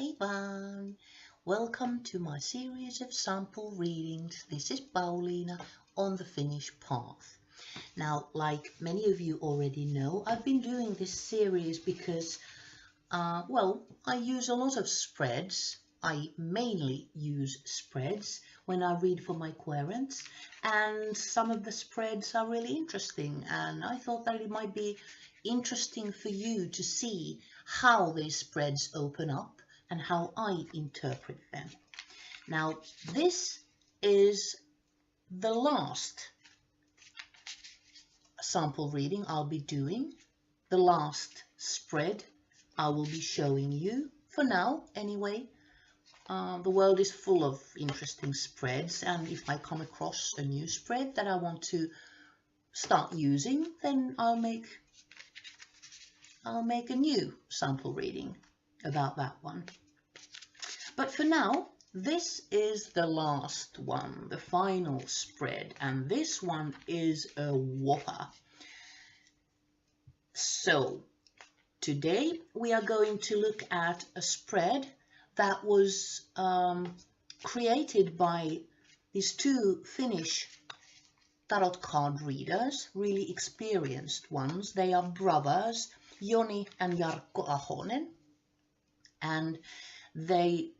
Hey everyone, welcome to my series of sample readings. This is Pauliina on the Finnish path. Now, like many of you already know, I've been doing this series because, I use a lot of spreads. I mainly use spreads when I read for my querents, and some of the spreads are really interesting, and I thought that it might be interesting for you to see how these spreads open up and how I interpret them. Now, this is the last sample reading I'll be doing, the last spread I will be showing you, for now anyway. The world is full of interesting spreads, and if I come across a new spread that I want to start using, then I'll make a new sample reading about that one. But for now, this is the last one, the final spread, and this one is a whopper. So today we are going to look at a spread that was created by these two Finnish tarot card readers, really experienced ones. They are brothers, Joni and Jarkko Ahonen, and they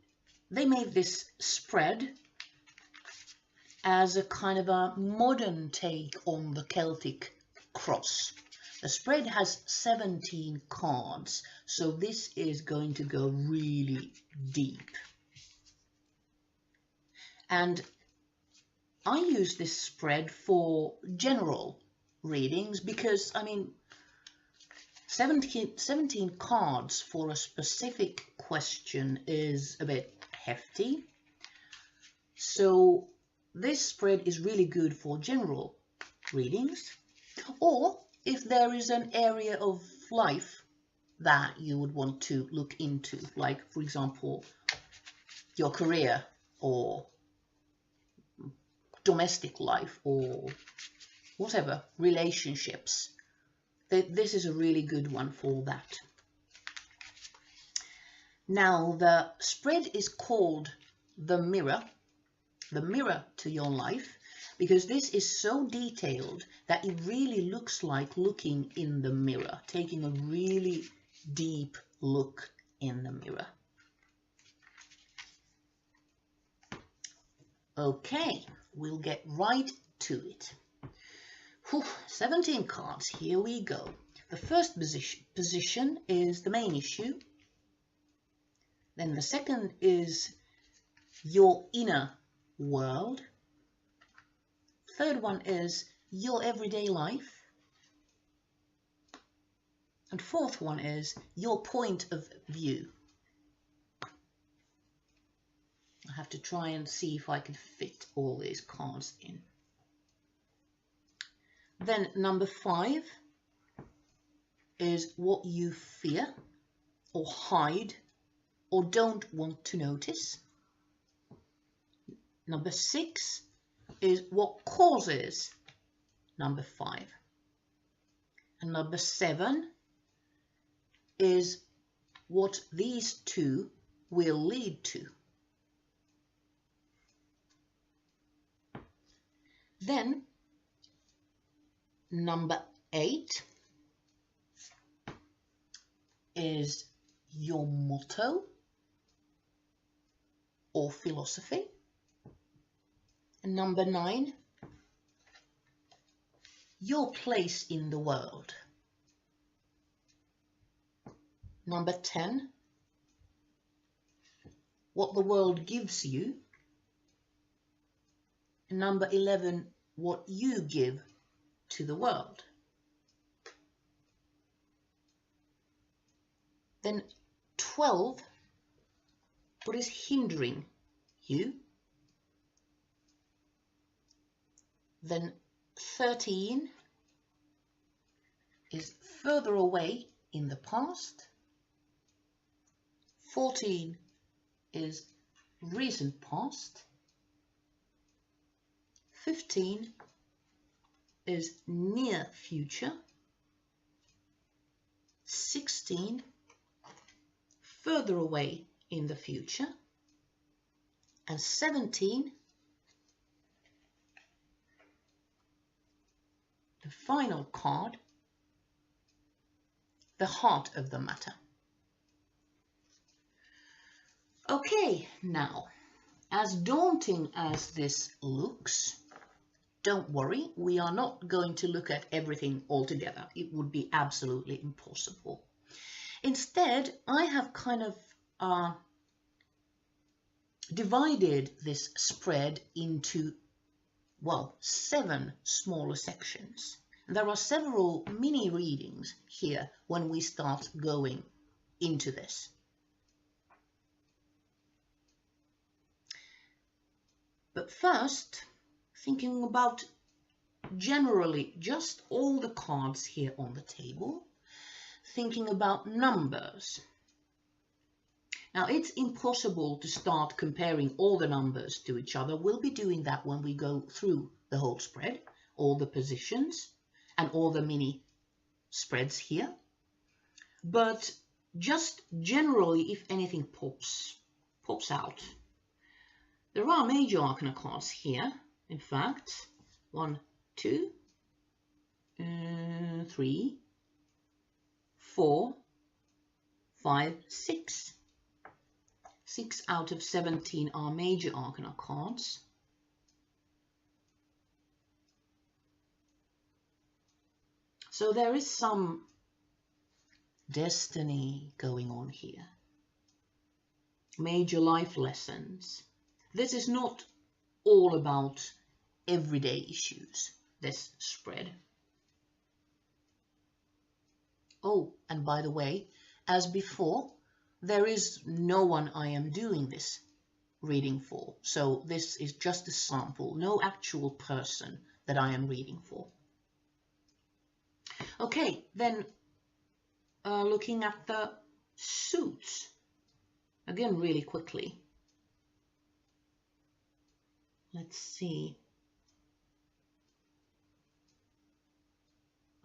made this spread as a kind of a modern take on the Celtic cross. The spread has 17 cards, so this is going to go really deep. And I use this spread for general readings because, 17 cards for a specific question is a bit hefty. So this spread is really good for general readings, or if there is an area of life that you would want to look into, like, for example, your career or domestic life or whatever, relationships. This is a really good one for that. Now, the spread is called the mirror to your life, because this is so detailed that it really looks like looking in the mirror, taking a really deep look in the mirror. Okay, we'll get right to it. 17 cards, here we go. The first position is the main issue. Then the second is your inner world. Third one is your everyday life. And fourth one is your point of view. I have to try and see if I can fit all these cards in. Then number 5 is what you fear or hide or don't want to notice. Number 6 is what causes number 5. And number 7 is what these two will lead to. Then number 8 is your motto or philosophy. And number 9, your place in the world. Number 10, what the world gives you. And number 11, what you give to the world. Then 12, what is hindering you. Then 13 is further away in the past. 14 is recent past. 15 is near future. 16 further away in the future, and 17, the final card, the heart of the matter. Okay, now, as daunting as this looks, don't worry, we are not going to look at everything all together. It would be absolutely impossible. Instead, I have kind of divided this spread into, well, 7 smaller sections. There are several mini readings here when we start going into this. But first, thinking about generally just all the cards here on the table, thinking about numbers. Now, it's impossible to start comparing all the numbers to each other. We'll be doing that when we go through the whole spread, all the positions and all the mini spreads here. But just generally, if anything pops out. There are major arcana cards here, in fact. 1, 2, 3, 4, 5, 6. 6 out of 17 are major arcana cards. So there is some destiny going on here. Major life lessons. This is not all about everyday issues, this spread. Oh, and by the way, as before, there is no one I am doing this reading for. So this is just a sample, no actual person that I am reading for. Okay, then looking at the suits, again really quickly. Let's see.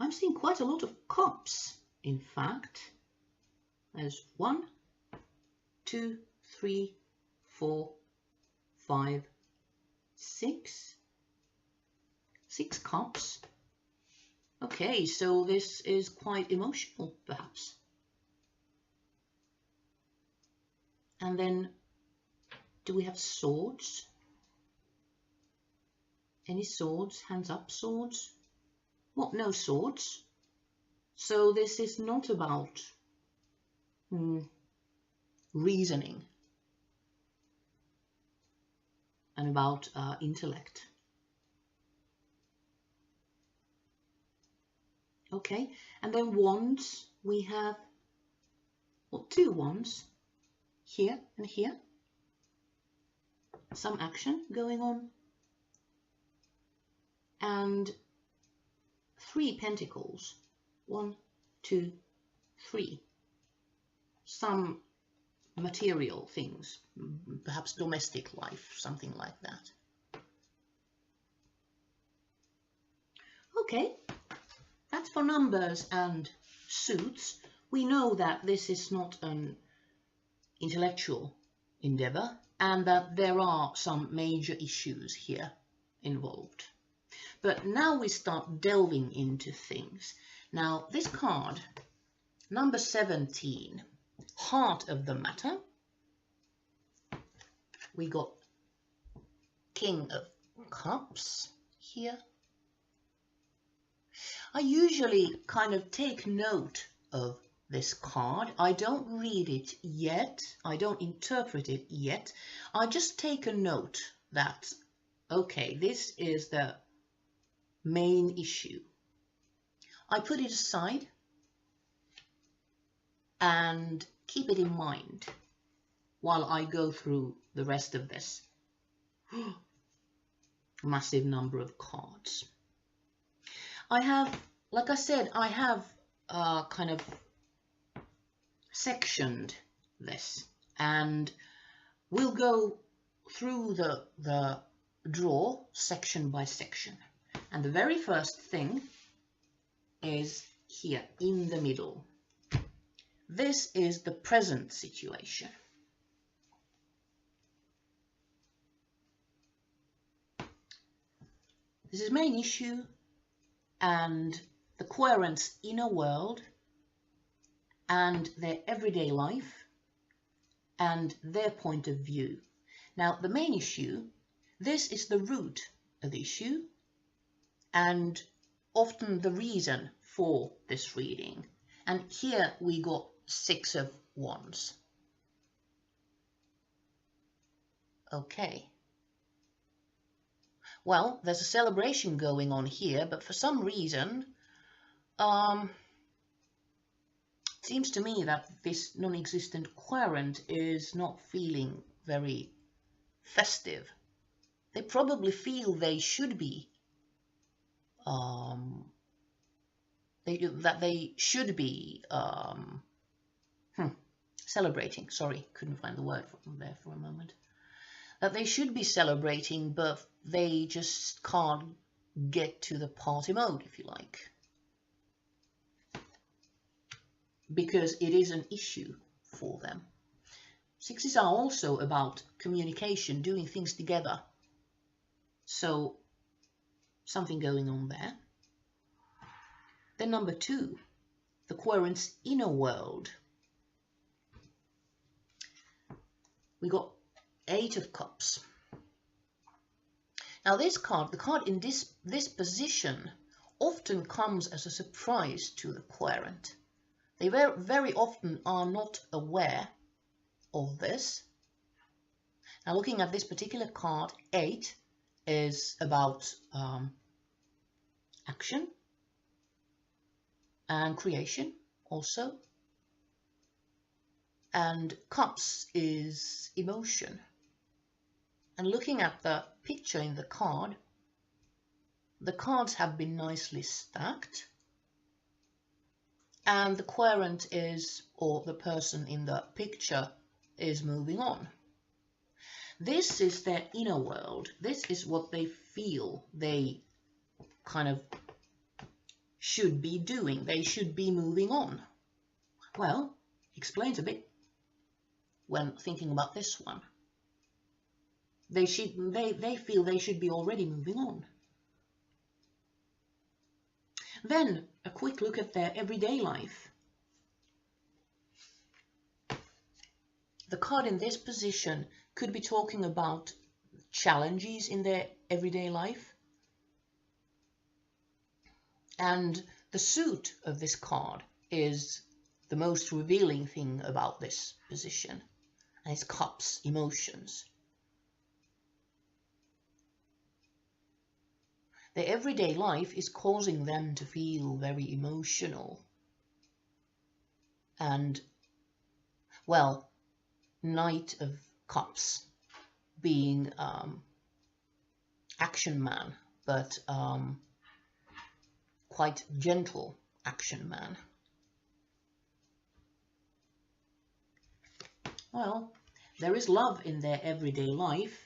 I'm seeing quite a lot of cups, in fact. There's 1, 2, 3, 4, 5, 6. 6 cups. Okay, so this is quite emotional, perhaps. And then, do we have swords? Any swords? Hands up, swords? What? No swords? So this is not about reasoning and about intellect. Okay, and then wands, we have, well, 2 wands, here and here. Some action going on. And 3 pentacles, 1, 2, 3. Some material things, perhaps domestic life, something like that. Okay, that's for numbers and suits. We know that this is not an intellectual endeavor and that there are some major issues here involved. But now we start delving into things. Now, this card, number 17, heart of the matter. We got King of Cups here. I usually kind of take note of this card. I don't read it yet. I don't interpret it yet. I just take a note that, okay, this is the main issue. I put it aside and keep it in mind while I go through the rest of this massive number of cards. I have, like I said, I have kind of sectioned this, and we'll go through the draw section by section. And the very first thing is here in the middle. This is the present situation. This is main issue and the querent's inner world and their everyday life and their point of view. Now, the main issue, this is the root of the issue and often the reason for this reading. And here we got 6 of Wands. Okay. Well, there's a celebration going on here, but for some reason, it seems to me that this non-existent querent is not feeling very festive. They probably feel they should be, celebrating. Sorry, couldn't find the word there for a moment. That they should be celebrating, but they just can't get to the party mode, if you like. Because it is an issue for them. 6s are also about communication, doing things together. So, something going on there. Then number 2, the querent's inner world. We got 8 of Cups. Now this card, the card in this position, often comes as a surprise to the querent. They very often are not aware of this. Now looking at this particular card, 8 is about action and creation also. And Cups is emotion. And looking at the picture in the cards have been nicely stacked. And the querent is, or the person in the picture, is moving on. This is their inner world. This is what they feel they kind of should be doing. They should be moving on. Well, explains a bit when thinking about this one. They feel they should be already moving on. Then a quick look at their everyday life. The card in this position could be talking about challenges in their everyday life. And the suit of this card is the most revealing thing about this position. And it's Cups, emotions. Their everyday life is causing them to feel very emotional. And, well, Knight of Cups being action man, but quite gentle action man. Well, there is love in their everyday life.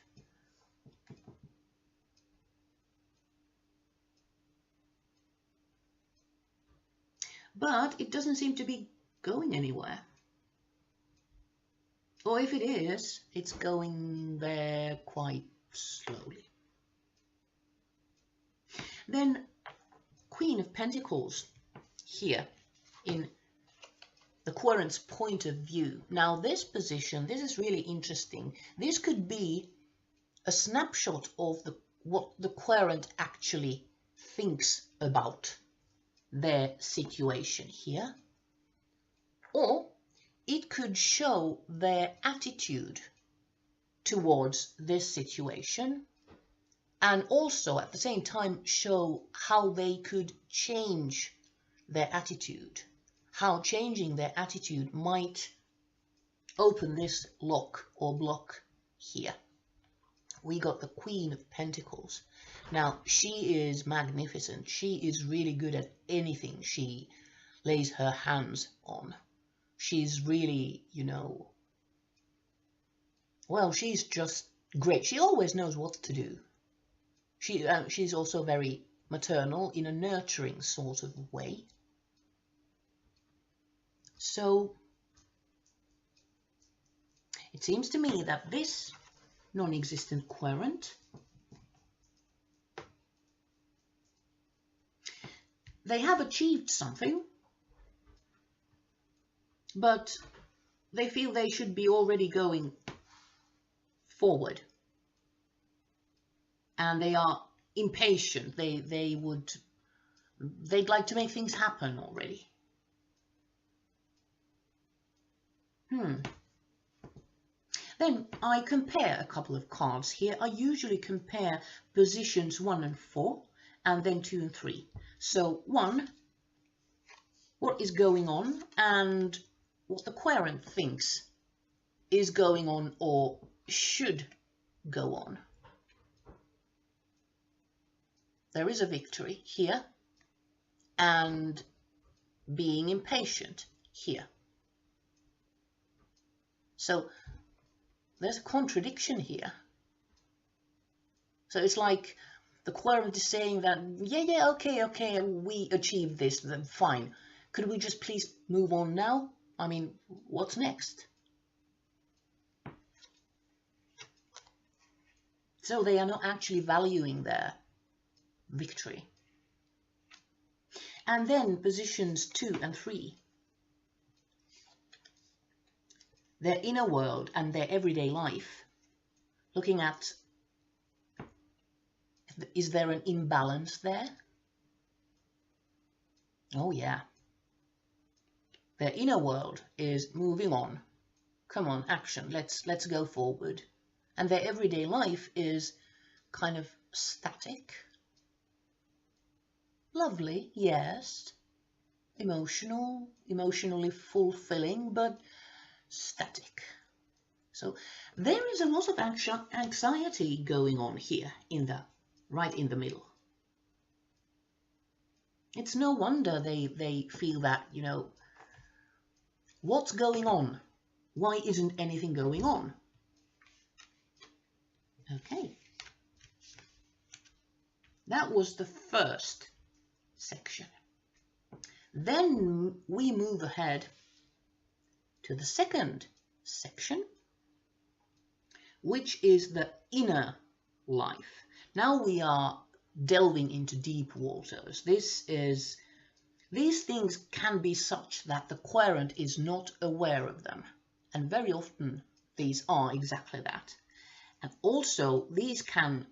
But it doesn't seem to be going anywhere. Or if it is, it's going there quite slowly. Then Queen of Pentacles here in the querent's point of view. Now this position, this is really interesting. This could be a snapshot of what the querent actually thinks about their situation here, or it could show their attitude towards this situation, and also at the same time show how they could change their attitude, how changing their attitude might open this lock or block here. We got the Queen of Pentacles. Now, she is magnificent. She is really good at anything she lays her hands on. She's really, you know, well, she's just great. She always knows what to do. She's also very maternal in a nurturing sort of way. So, it seems to me that this non-existent querent they have achieved something, but they feel they should be already going forward. And they are impatient. They'd like to make things happen already. Then I compare a couple of cards here. I usually compare positions 1 and 4, and then 2 and 3. So 1, what is going on, and what the querent thinks is going on or should go on. There is a victory here, and being impatient here. So there's a contradiction here. So it's like the querent is saying that, yeah, okay, we achieved this, then fine. Could we just please move on now? I mean, what's next? So they are not actually valuing their victory. And then positions 2 and 3. Their inner world and their everyday life, looking at, is there an imbalance there? Oh yeah. Their inner world is moving on. Come on, action, let's go forward. And their everyday life is kind of static. Lovely, yes. Emotionally fulfilling, but static. So there is a lot of anxiety going on here right in the middle. It's no wonder they feel that, you know, what's going on? Why isn't anything going on? Okay. That was the first section. Then we move ahead to the second section, which is the inner life. Now we are delving into deep waters. These things can be such that the querent is not aware of them, and very often these are exactly that. And also these can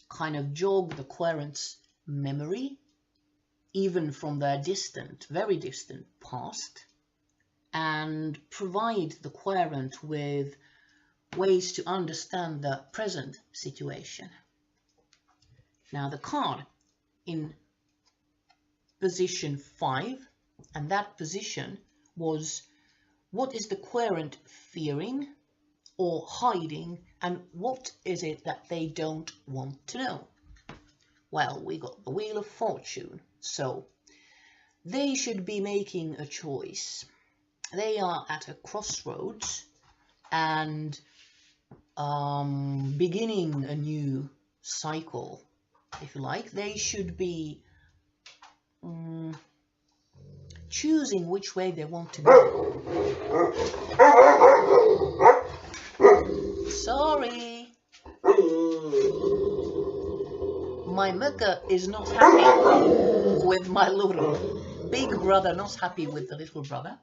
kind of jog the querent's memory, even from their very distant past, and provide the querent with ways to understand the present situation. Now the card in position 5, and that position was, what is the querent fearing or hiding, and what is it that they don't want to know? Well, we got the Wheel of Fortune, so they should be making a choice. They are at a crossroads and beginning a new cycle, if you like. They should be choosing which way they want to go. Sorry. My mucker is not happy with my little big brother, not happy with the little brother.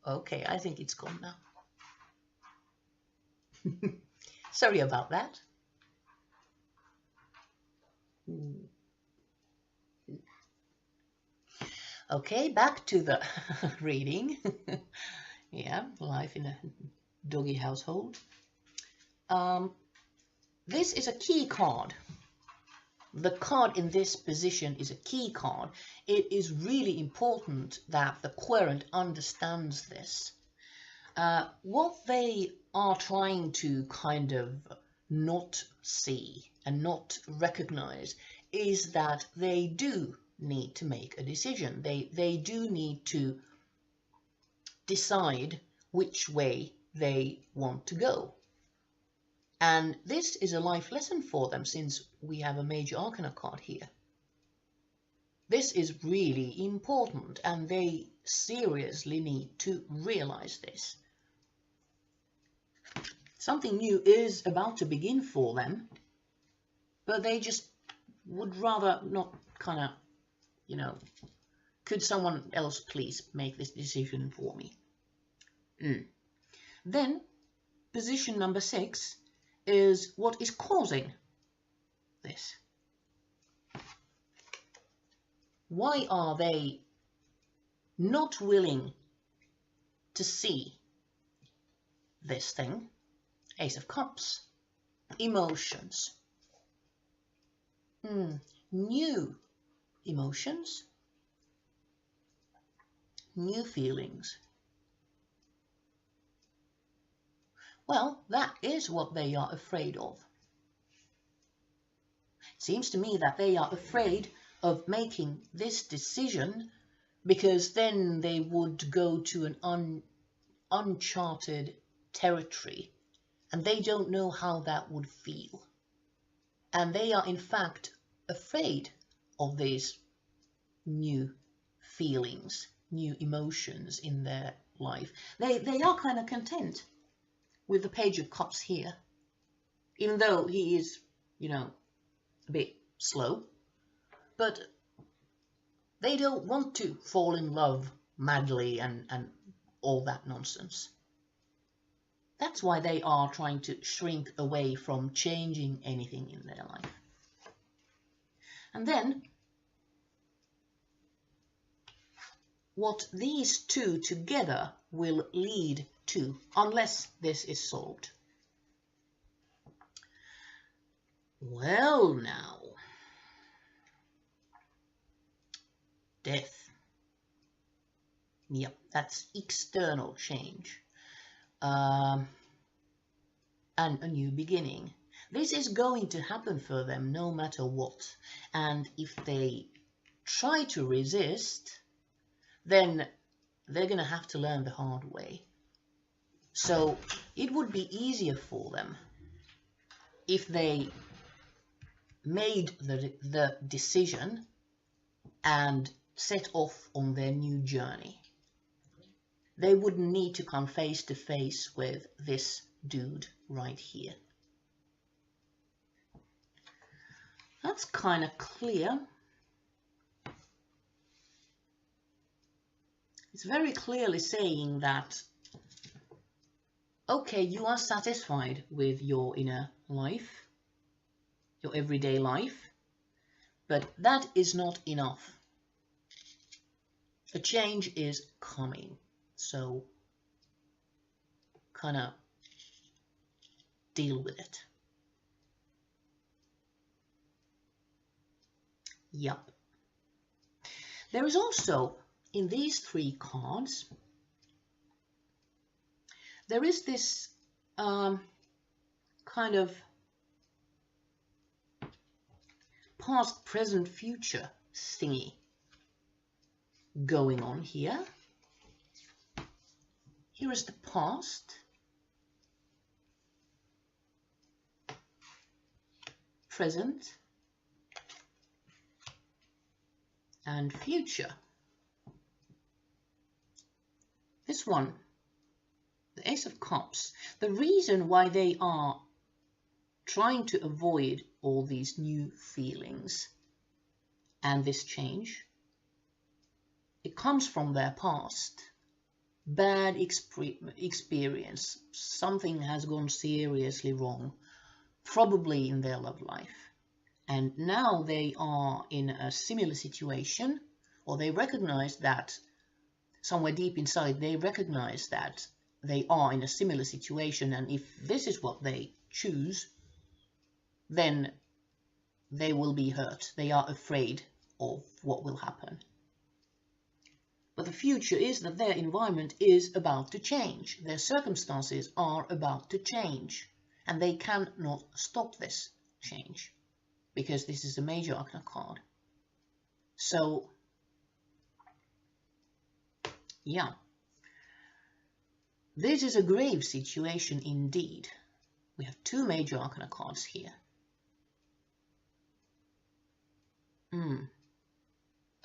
Okay, I think it's gone now. Sorry about that. Okay, back to the reading. Yeah, life in a doggy household. This is a key card. The card in this position is a key card. It is really important that the querent understands this. What they are trying to kind of not see and not recognize is that they do need to make a decision. They do need to decide which way they want to go. And this is a life lesson for them, since we have a major arcana card here. This is really important, and they seriously need to realize this. Something new is about to begin for them, but they just would rather not kind of, you know, could someone else please make this decision for me? Then position number 6 is what is causing this. Why are they not willing to see this thing? Ace of Cups. Emotions. New emotions. New feelings. Well, that is what they are afraid of. It seems to me that they are afraid of making this decision because then they would go to an uncharted territory and they don't know how that would feel. And they are in fact afraid of these new feelings, new emotions in their life. They are kind of content with the Page of Cups here, even though he is, you know, a bit slow, but they don't want to fall in love madly and all that nonsense. That's why they are trying to shrink away from changing anything in their life. And then what these two together will lead to, unless this is solved. Well now, death. Yep, that's external change. And a new beginning. This is going to happen for them no matter what. And if they try to resist, then they're going to have to learn the hard way. So it would be easier for them if they made the decision and set off on their new journey. They wouldn't need to come face to face with this dude right here. That's kind of clear. It's very clearly saying that, okay, you are satisfied with your inner life, your everyday life, but that is not enough. A change is coming. So, kind of deal with it. Yup. There is also, in these 3 cards, there is this kind of past, present, future thingy going on here. Here is the past, present, and future. This one, the Ace of Cups, the reason why they are trying to avoid all these new feelings and this change, it comes from their past. Bad experience, something has gone seriously wrong, probably in their love life. And now they are in a similar situation, or they recognize that, somewhere deep inside, they recognize that they are in a similar situation, and if this is what they choose, then they will be hurt. They are afraid of what will happen. But the future is that their environment is about to change. Their circumstances are about to change. And they cannot stop this change. Because this is a major arcana card. So, yeah. This is a grave situation indeed. We have 2 major arcana cards here.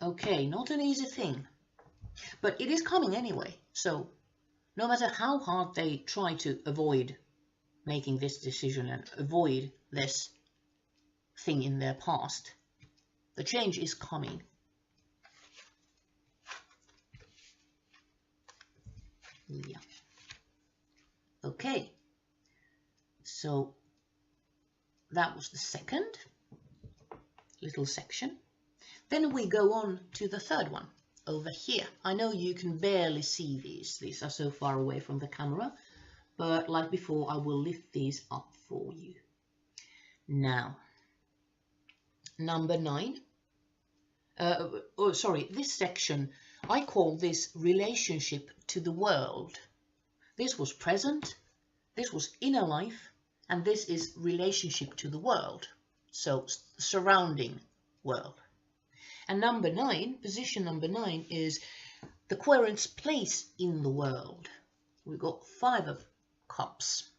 Okay, not an easy thing. But it is coming anyway, so no matter how hard they try to avoid making this decision and avoid this thing in their past, The change is coming. Yeah. Okay. So that was the second little section. Then we go on to the third one over here. I know you can barely see these. These are so far away from the camera, but like before, I will lift these up for you. Now, number 9. This section, I call this relationship to the world. This was present, this was inner life, and this is relationship to the world. So surrounding world. And number 9, position number 9 is the querent's place in the world. We've got 5 of cups.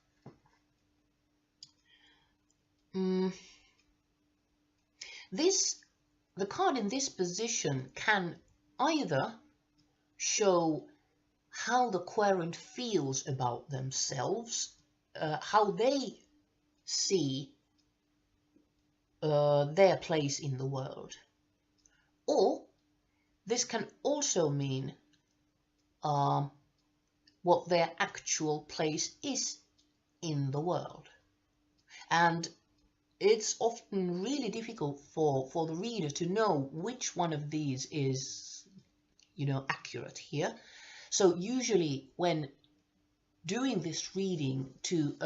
The card in this position can either show how the querent feels about themselves, how they see their place in the world, or this can also mean what their actual place is in the world. And it's often really difficult for the reader to know which one of these is, accurate here. So usually when doing this reading to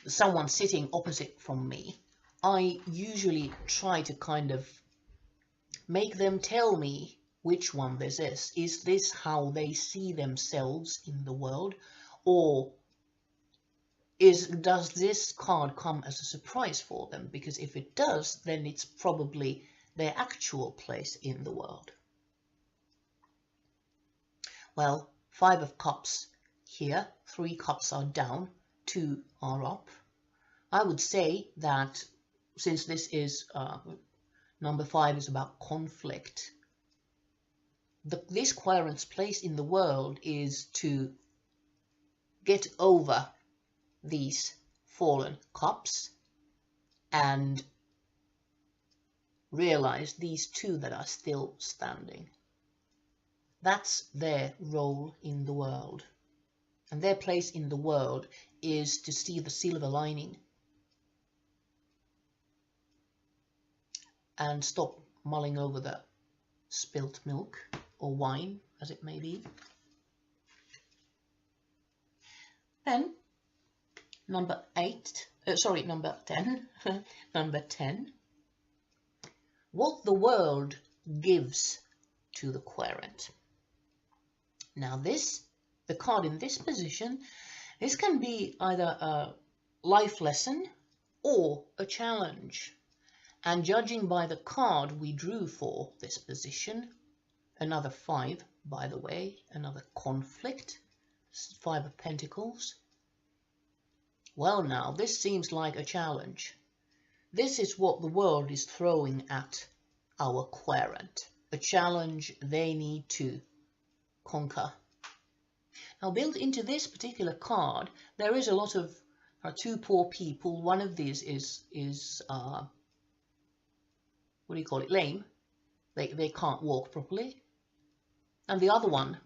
someone sitting opposite from me, I usually try to kind of make them tell me which one this is. Is this how they see themselves in the world, or does this card come as a surprise for them? Because if it does, then it's probably their actual place in the world. Well, 5 of cups here, 3 cups are down, 2 are up. I would say that since this is number 5 is about conflict, this querent's place in the world is to get over these fallen cups and realize these 2 that are still standing. That's their role in the world. And their place in the world is to see the silver lining and stop mulling over the spilt milk or wine, as it may be. Then number 10. Number 10. What the world gives to the querent. Now the card in this position, this can be either a life lesson or a challenge. And judging by the card we drew for this position, another 5, by the way, another conflict, 5 of Pentacles. Well, now, this seems like a challenge. This is what the world is throwing at our querent, a challenge they need to conquer. Now, built into this particular card, there is a lot of 2 poor people. One of these is what do you call it, lame. They can't walk properly. And the other one,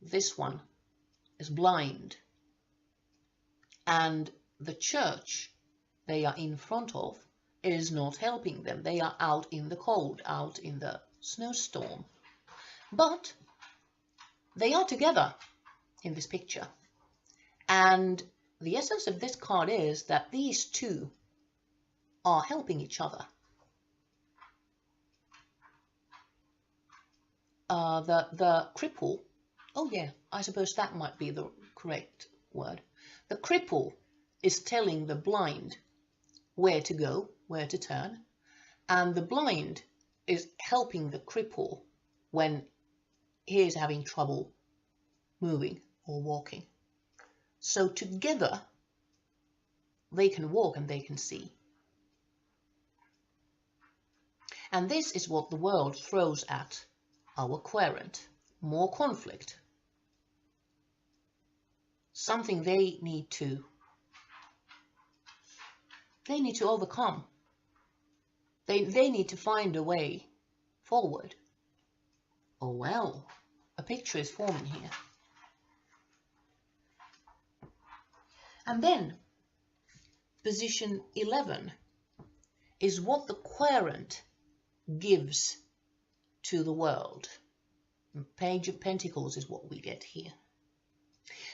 this one, is blind. And the church they are in front of is not helping them. They are out in the cold, out in the snowstorm. But they are together in this picture. And the essence of this card is that these 2 are helping each other. The cripple, oh yeah, I suppose that might be the correct word. The cripple is telling the blind where to go, where to turn, and the blind is helping the cripple when he is having trouble moving or walking. So together they can walk and they can see. And this is what the world throws at our querent. More conflict. Something they need to overcome. They need to find a way forward. Oh well, a picture is forming here. And then position 11 is what the querent gives to the world. Page of Pentacles is what we get here.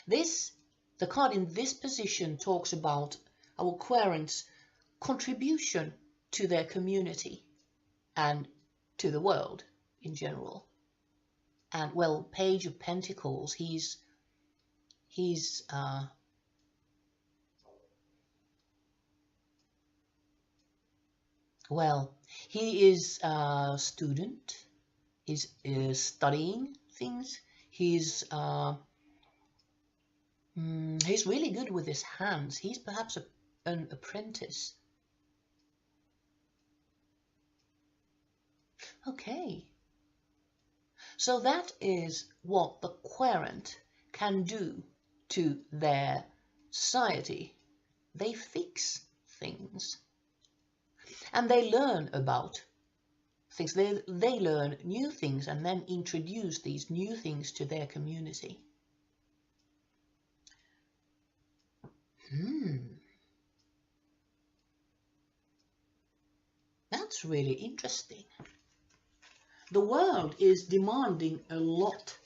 The card in this position talks about our querent's contribution to their community and to the world in general. And well, Page of Pentacles, well, he is a student. He's studying things. He's really good with his hands. He's perhaps an apprentice. Okay. So that is what the querent can do to their society. They fix things. And they learn about things. They learn new things and then introduce these new things to their community. That's really interesting. The world is demanding a lot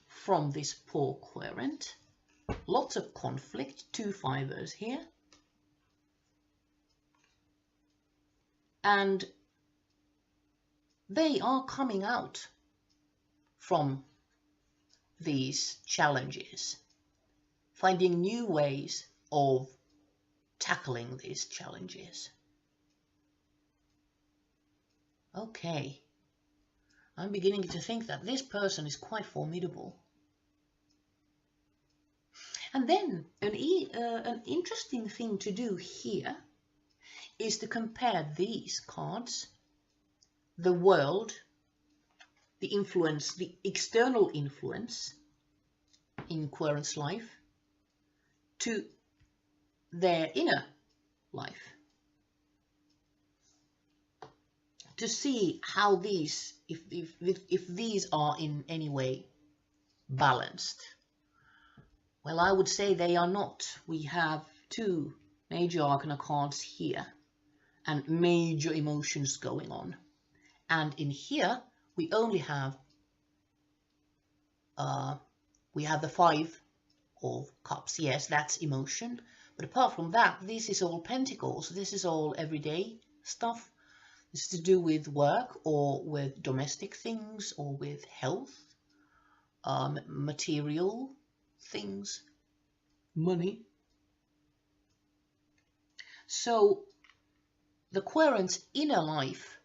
from this poor querent. Lots of conflict, 2 fivers here. And they are coming out from these challenges, finding new ways of tackling these challenges. Okay. I'm beginning to think that this person is quite formidable. And then an interesting thing to do here is to compare these cards, the world, the influence, the external influence in querent's life, to their inner life. To see how these, if these are in any way balanced. Well, I would say they are not. We have 2 major arcana cards here and major emotions going on. And in here, we only have the 5 of cups. Yes, that's emotion. But apart from that, this is all pentacles. This is all everyday stuff. This is to do with work or with domestic things or with health, material things, money. So the querent's inner life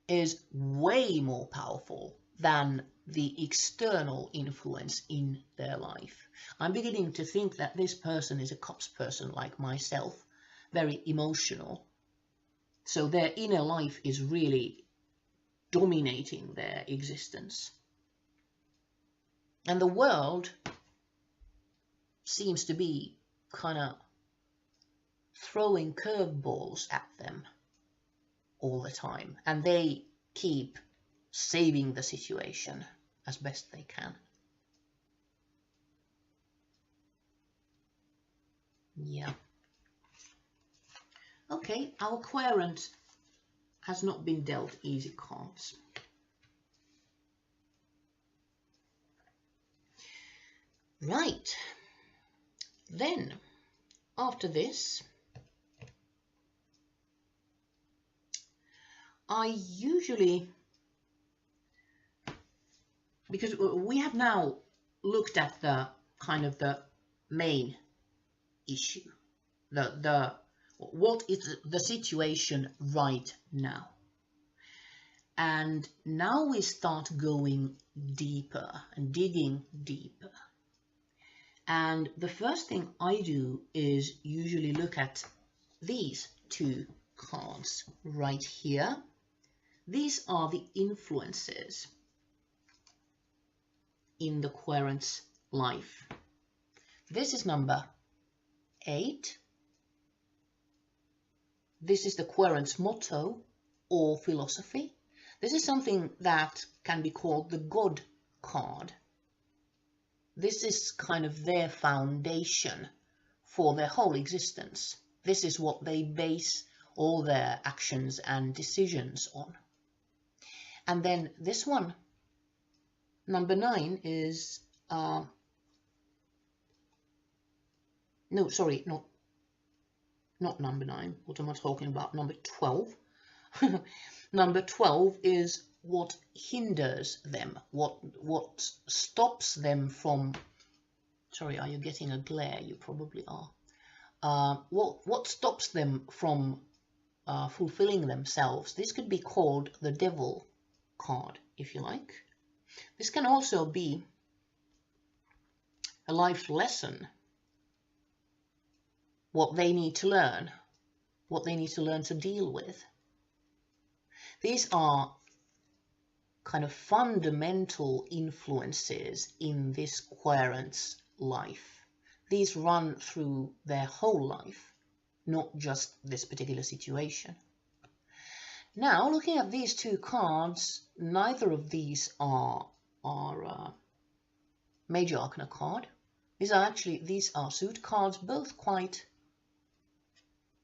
is way more powerful than the external influence in their life. I'm beginning to think that this person is a cups person like myself, very emotional. So their inner life is really dominating their existence. And the world seems to be kind of throwing curveballs at them all the time. And they keep saving the situation as best they can. Yeah. Okay, our querent has not been dealt easy cards. Right. Then, after this, I usually, because we have now looked at the kind of the main issue, what is the situation right now. And now we start going deeper and digging deeper. And the first thing I do is usually look at these 2 cards right here. These are the influences in the querent's life. This is number 8. This is the querent's motto, or philosophy. This is something that can be called the God card. This is kind of their foundation for their whole existence. This is what they base all their actions and decisions on. And then this one, number 9, is no, sorry, not number 9. What am I talking about? Number 12. Number 12 is what hinders them, what stops them from. Sorry, are you getting a glare? You probably are. What stops them from fulfilling themselves? This could be called the devil card, if you like. This can also be a life lesson, what they need to learn, what they need to learn to deal with. These are kind of fundamental influences in this querent's life. These run through their whole life, not just this particular situation. Now, looking at these two cards, neither of these are major arcana card. These are suit cards, both quite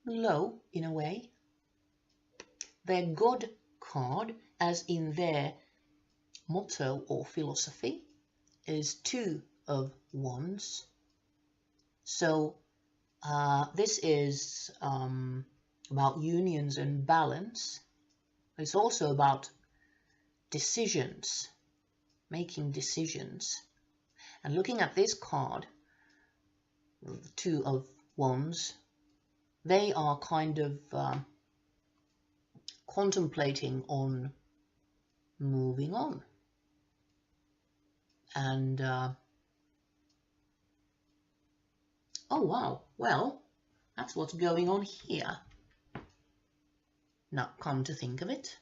low in a way. Their God card, as in their motto or philosophy, is 2 of Wands. So this is about unions and balance. It's also about decisions, making decisions. And looking at this card, 2 of Wands, they are kind of contemplating on moving on. And oh wow, well, that's what's going on here. Now, come to think of it,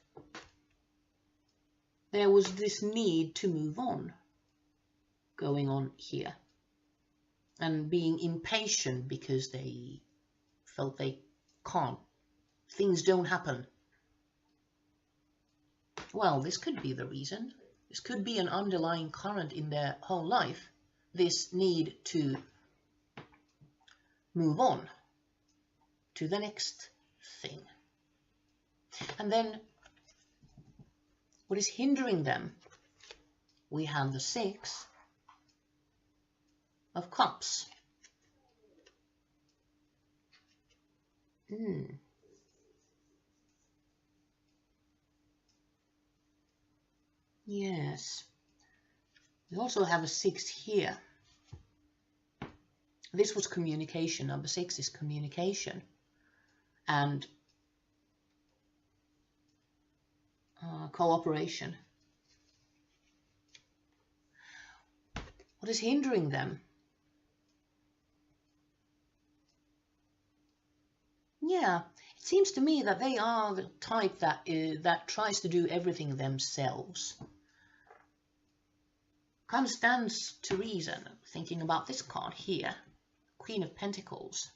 there was this need to move on going on here, and being impatient because they felt they can't. Things don't happen. Well, this could be the reason. This could be an underlying current in their whole life. This need to move on to the next thing. And then, what is hindering them? We have the 6 of Cups. Yes. We also have a 6 here. This was communication. Number 6 is communication. And cooperation. What is hindering them? Yeah, it seems to me that they are the type that tries to do everything themselves. Kind of stands to reason, thinking about this card here, Queen of Pentacles.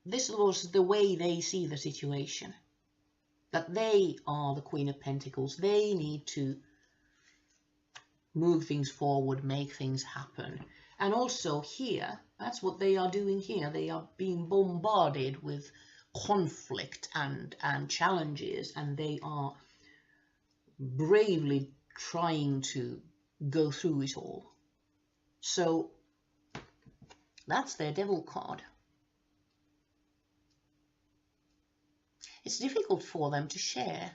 This was the way they see the situation, that they are the Queen of Pentacles. They need to move things forward, make things happen. And also here, that's what they are doing here. They are being bombarded with conflict and challenges, and they are bravely trying to go through it all. So that's their Devil card. It's difficult for them to share,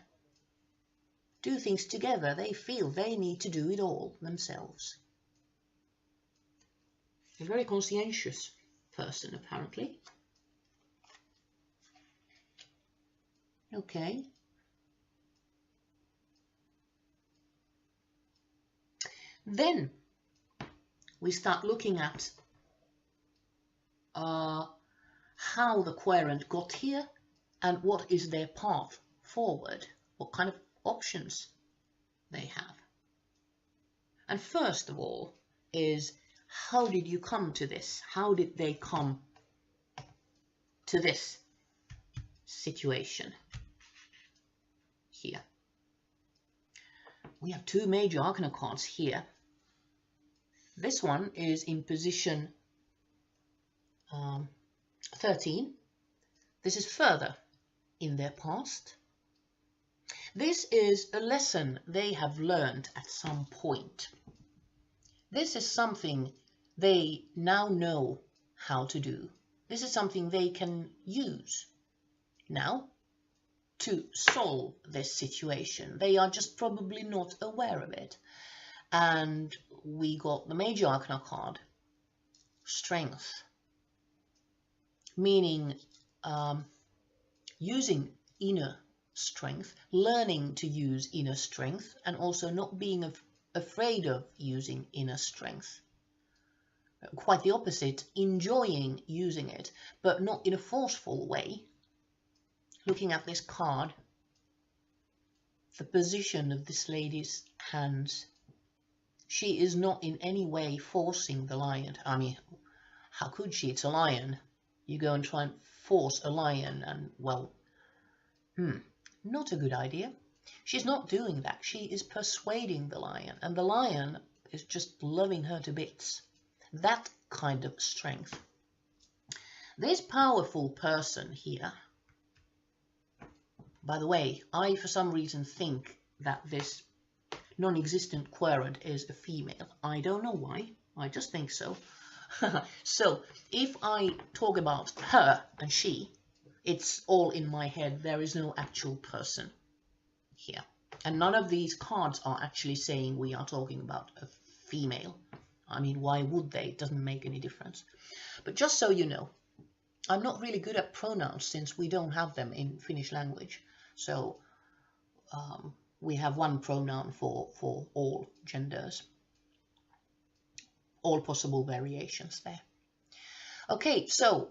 do things together. They feel they need to do it all themselves. A very conscientious person, apparently. Okay. Then we start looking at how the querent got here and what is their path forward, what kind of options they have. And first of all is, how did you come to this? How did they come to this situation here. We have two major arcana cards here. This one is in position 13. This is further in their past. This is a lesson they have learned at some point. This is something they now know how to do. This is something they can use now to solve this situation. They are just probably not aware of it. And we got the major arcana card, strength, meaning using inner strength, learning to use inner strength, and also not being afraid of using inner strength. Quite the opposite, enjoying using it, but not in a forceful way. Looking at this card, the position of this lady's hands, she is not in any way forcing the lion. I mean, how could she? It's a lion. You go and try and force a lion and, well, not a good idea. She's not doing that. She is persuading the lion, and the lion is just loving her to bits. That kind of strength. This powerful person here, by the way, I for some reason think that this non-existent querent is a female. I don't know why, I just think so. So if I talk about her and she, it's all in my head. There is no actual person here. And none of these cards are actually saying we are talking about a female. I mean, why would they? It doesn't make any difference. But just so you know, I'm not really good at pronouns since we don't have them in Finnish language. So we have one pronoun for all genders, all possible variations there. Okay, so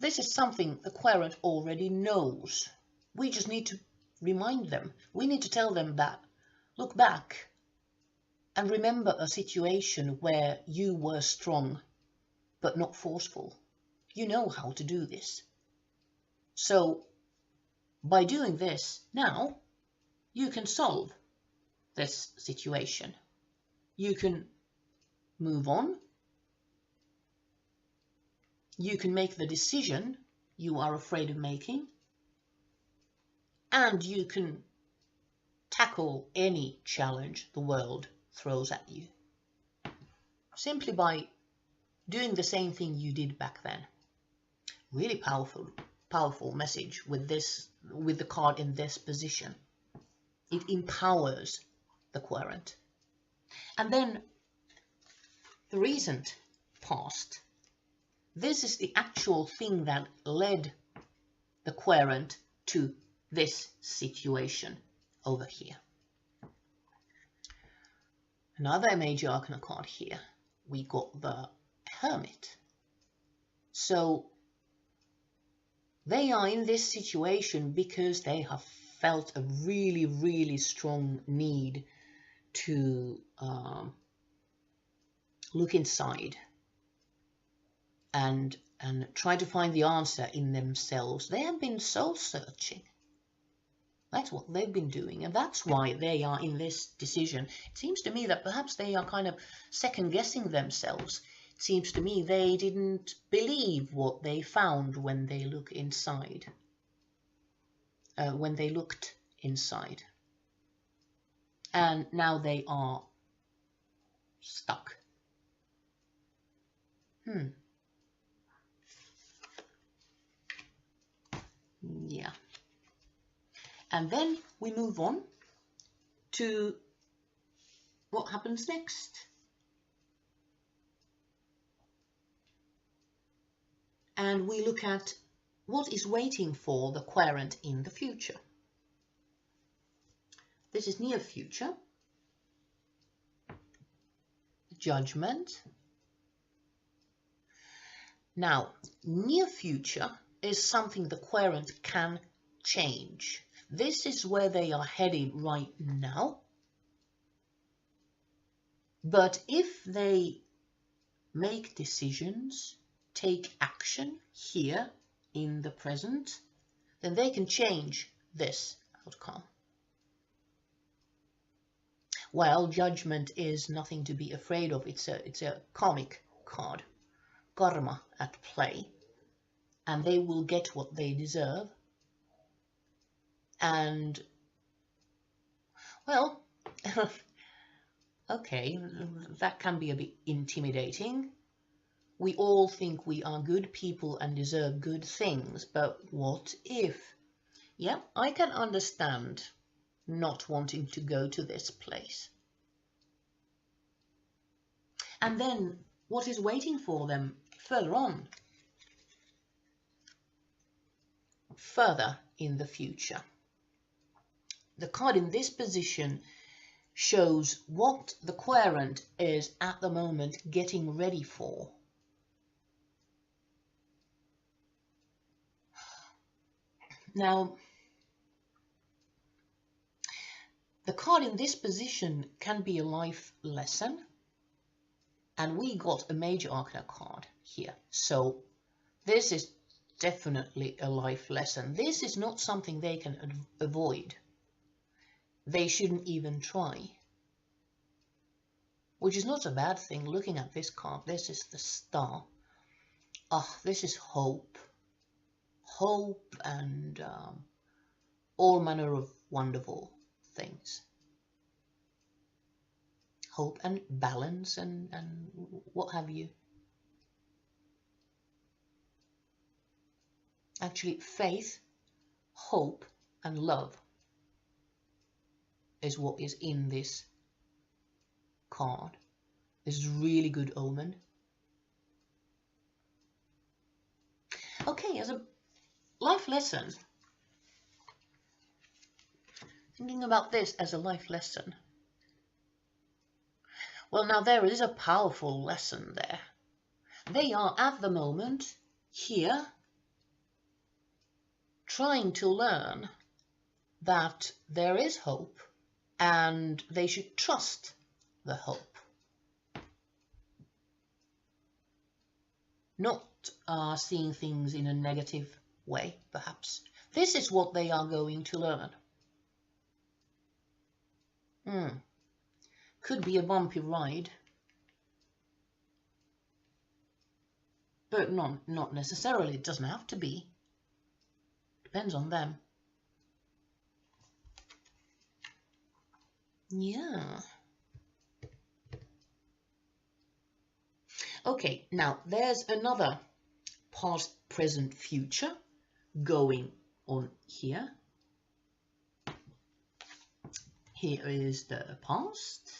this is something the querent already knows. We just need to remind them. We need to tell them that, look back and remember a situation where you were strong but not forceful. You know how to do this. So by doing this now, you can solve this situation. You can move on. You can make the decision you are afraid of making. And you can tackle any challenge the world throws at you. Simply by doing the same thing you did back then. Really powerful message with the card in this position. It empowers the querent. And then the recent past. This is the actual thing that led the querent to this situation over here. Another major arcana card here. We got the Hermit. So they are in this situation because they have felt a really, really strong need to look inside and try to find the answer in themselves. They have been soul searching. That's what they've been doing, and that's why they are in this decision. It seems to me that perhaps they are kind of second-guessing themselves. It seems to me they didn't believe what they found when they looked inside. And now they are stuck. Yeah. And then we move on to what happens next. And we look at what is waiting for the querent in the future. This is near future. Judgment. Now, near future is something the querent can change. This is where they are heading right now. But if they make decisions, take action here, in the present, then they can change this outcome. Well, judgment is nothing to be afraid of. It's a karmic card, karma at play, and they will get what they deserve. And well, okay, that can be a bit intimidating. We all think we are good people and deserve good things, but what if? Yeah, I can understand not wanting to go to this place. And then what is waiting for them further on? Further in the future. The card in this position shows what the querent is at the moment getting ready for. Now, the card in this position can be a life lesson, and we got a major arcana card here. So this is definitely a life lesson. This is not something they can avoid. They shouldn't even try. Which is not a bad thing. Looking at this card, this is the star. Ah, this is hope. Hope and all manner of wonderful things. Hope and balance and what have you. Actually, faith, hope and love is what is in this card. This is really good omen. Okay, as a life lesson, thinking about this as a life lesson. Well, now there is a powerful lesson there. They are at the moment here trying to learn that there is hope and they should trust the hope. Not seeing things in a negative way, perhaps. This is what they are going to learn. Could be a bumpy ride, but not necessarily. It doesn't have to be. Depends on them. Yeah. Okay, now there's another past, present, future going on here. Here is the past.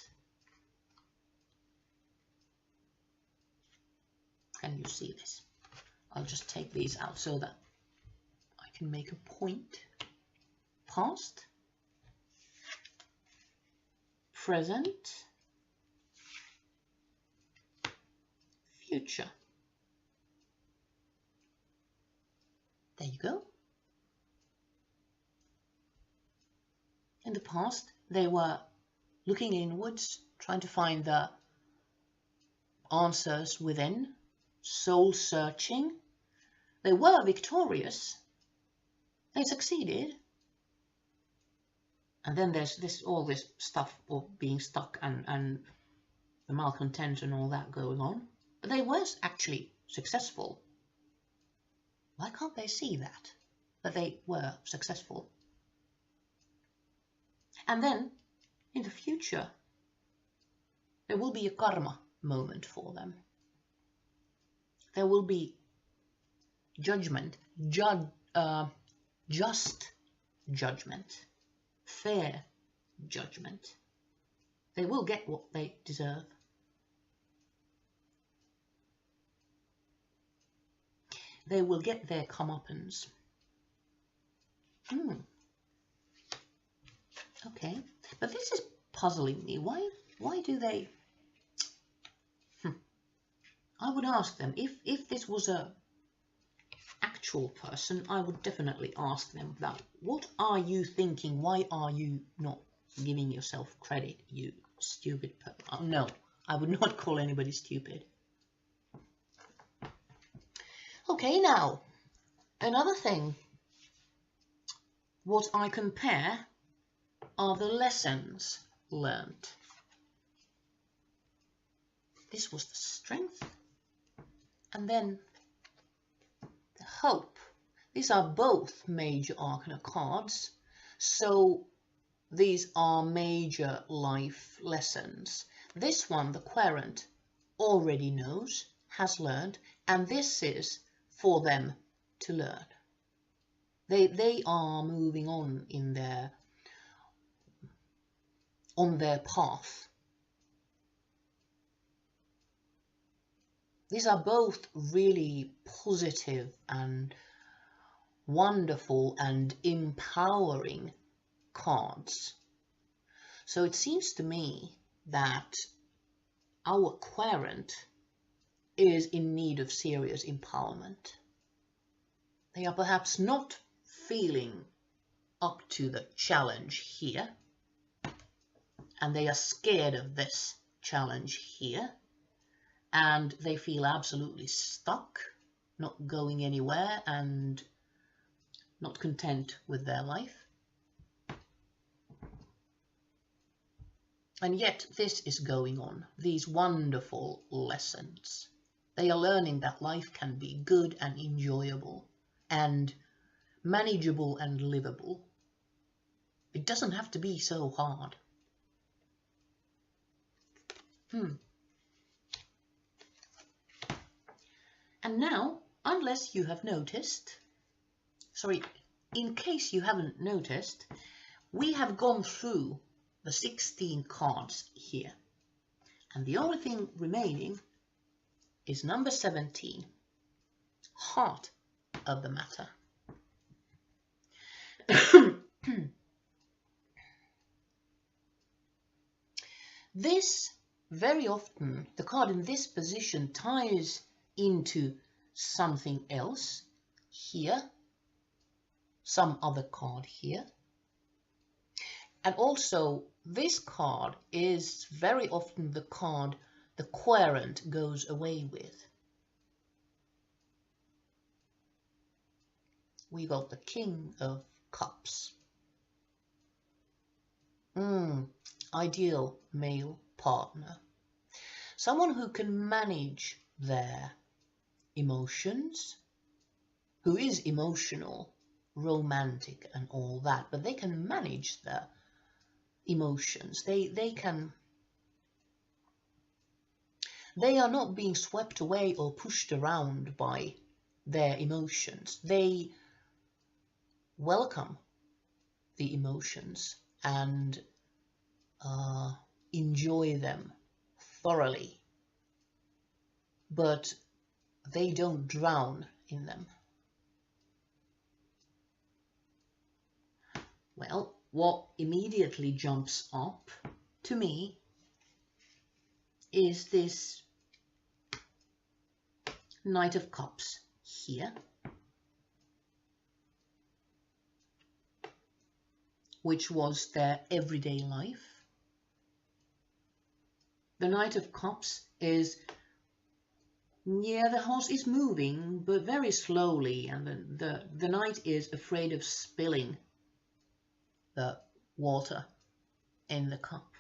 Can you see this? I'll just take these out so that I can make a point. Past, present, future. There you go. In the past, they were looking inwards, trying to find the answers within, soul searching. They were victorious. They succeeded. And then there's all this stuff of being stuck and the malcontent and all that going on. But they were actually successful. Why can't they see that they were successful? And then, in the future, there will be a karma moment for them. There will be judgment, just judgment, fair judgment. They will get what they deserve. They will get their comeuppance. Okay, but this is puzzling me. Why do they? I would ask them, if this was a actual person, I would definitely ask them that. What are you thinking? Why are you not giving yourself credit, you stupid person? Oh, no, I would not call anybody stupid. Okay, now, Another thing, what I compare are the lessons learned. This was the strength, and then the hope. These are both major arcana cards, so these are major life lessons. This one, the querent, already knows, has learned, and this is for them to learn. They are moving on in their path. These are both really positive and wonderful and empowering cards. So it seems to me that our querent is in need of serious empowerment. They are perhaps not feeling up to the challenge here, and they are scared of this challenge here, and they feel absolutely stuck, not going anywhere and not content with their life. And yet this is going on, these wonderful lessons. They are learning that life can be good and enjoyable and manageable and livable. It doesn't have to be so hard. And now, unless you have noticed, in case you haven't noticed, we have gone through the 16 cards here. And the only thing remaining is number 17, Heart of the Matter. This, very often, the card in this position ties into something else here, some other card here. And also, this card is very often the card the querent goes away with. We got the King of Cups. Ideal male partner. Someone who can manage their emotions, who is emotional, romantic and all that, but they can manage their emotions. They are not being swept away or pushed around by their emotions. They welcome the emotions and enjoy them thoroughly, but they don't drown in them. Well, what immediately jumps up to me is this Knight of Cups here, which was their everyday life. The Knight of Cups is, the horse is moving, but very slowly, and the knight is afraid of spilling the water in the cup.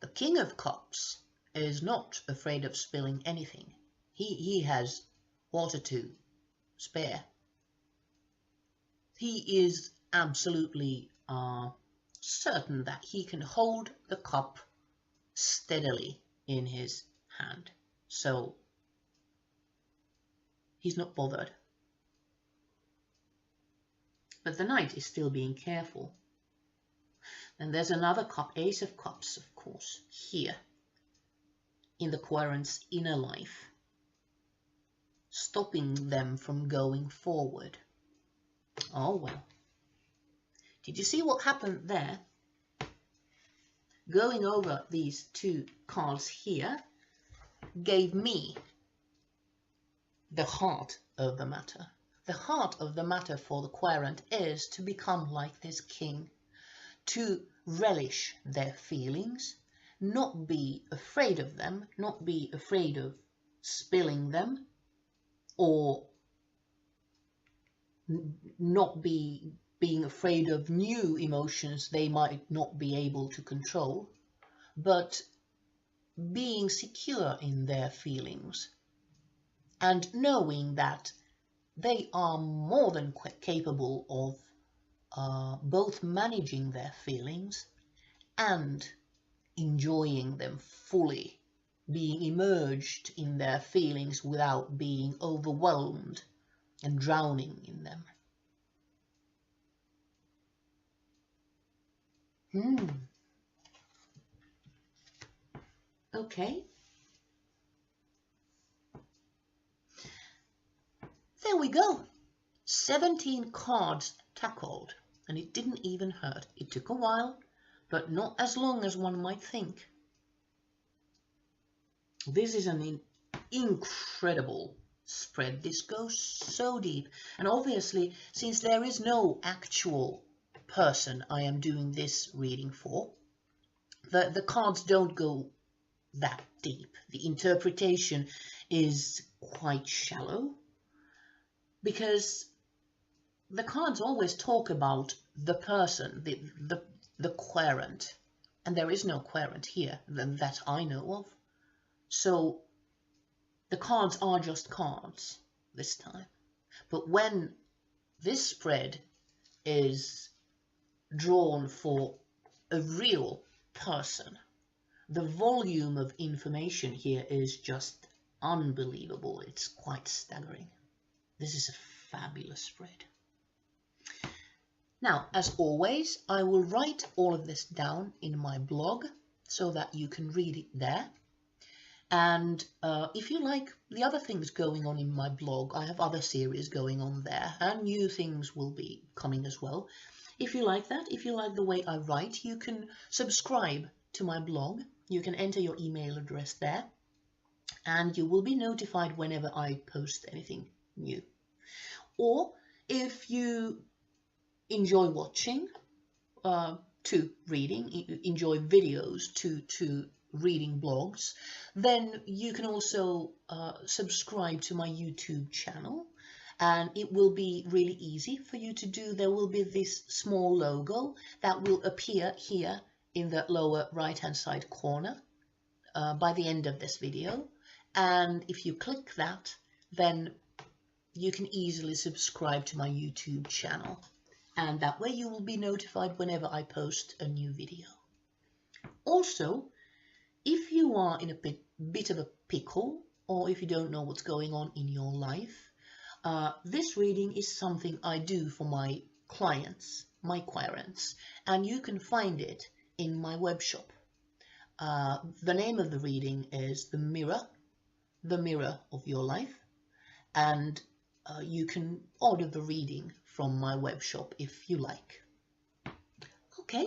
The King of Cups is not afraid of spilling anything. He has water to spare. He is absolutely certain that he can hold the cup steadily in his hand. So he's not bothered. But the knight is still being careful. And there's another cup, Ace of Cups, of course, here in the querent's inner life, stopping them from going forward. Oh well. Did you see what happened there? Going over these two cards here gave me the heart of the matter. The heart of the matter for the querent is to become like this king, to relish their feelings, not be afraid of them, not be afraid of spilling them, or not being afraid of new emotions they might not be able to control, but being secure in their feelings and knowing that they are more than capable of both managing their feelings and enjoying them fully, being immersed in their feelings without being overwhelmed and drowning in them. Okay. There we go. 17 cards tackled, and it didn't even hurt. It took a while, but not as long as one might think. This is an incredible spread. This goes so deep, and obviously, since there is no actual person I am doing this reading for, the cards don't go that deep. The interpretation is quite shallow, because the cards always talk about the person, the querent, and there is no querent here that I know of. So the cards are just cards this time. But when this spread is drawn for a real person, the volume of information here is just unbelievable. It's quite staggering. This is a fabulous spread. Now, as always, I will write all of this down in my blog so that you can read it there. And if you like the other things going on in my blog, I have other series going on there, and new things will be coming as well. If you like that, if you like the way I write, you can subscribe to my blog. You can enter your email address there, and you will be notified whenever I post anything new. Or if you enjoy watching to reading, enjoy videos to reading blogs, then you can also subscribe to my YouTube channel, and it will be really easy for you to do. There will be this small logo that will appear here in the lower right hand side corner by the end of this video, and if you click that, then you can easily subscribe to my YouTube channel, and that way you will be notified whenever I post a new video. Also, if you are in a bit of a pickle, or if you don't know what's going on in your life, this reading is something I do for my clients, my querents, and you can find it in my web shop. The name of the reading is The Mirror of Your Life, and you can order the reading from my web shop if you like. Okay,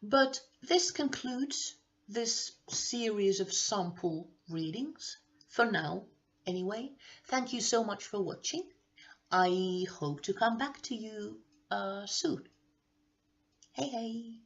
but this concludes this series of sample readings, for now anyway. Thank you so much for watching. I hope to come back to you soon. Hey, hey.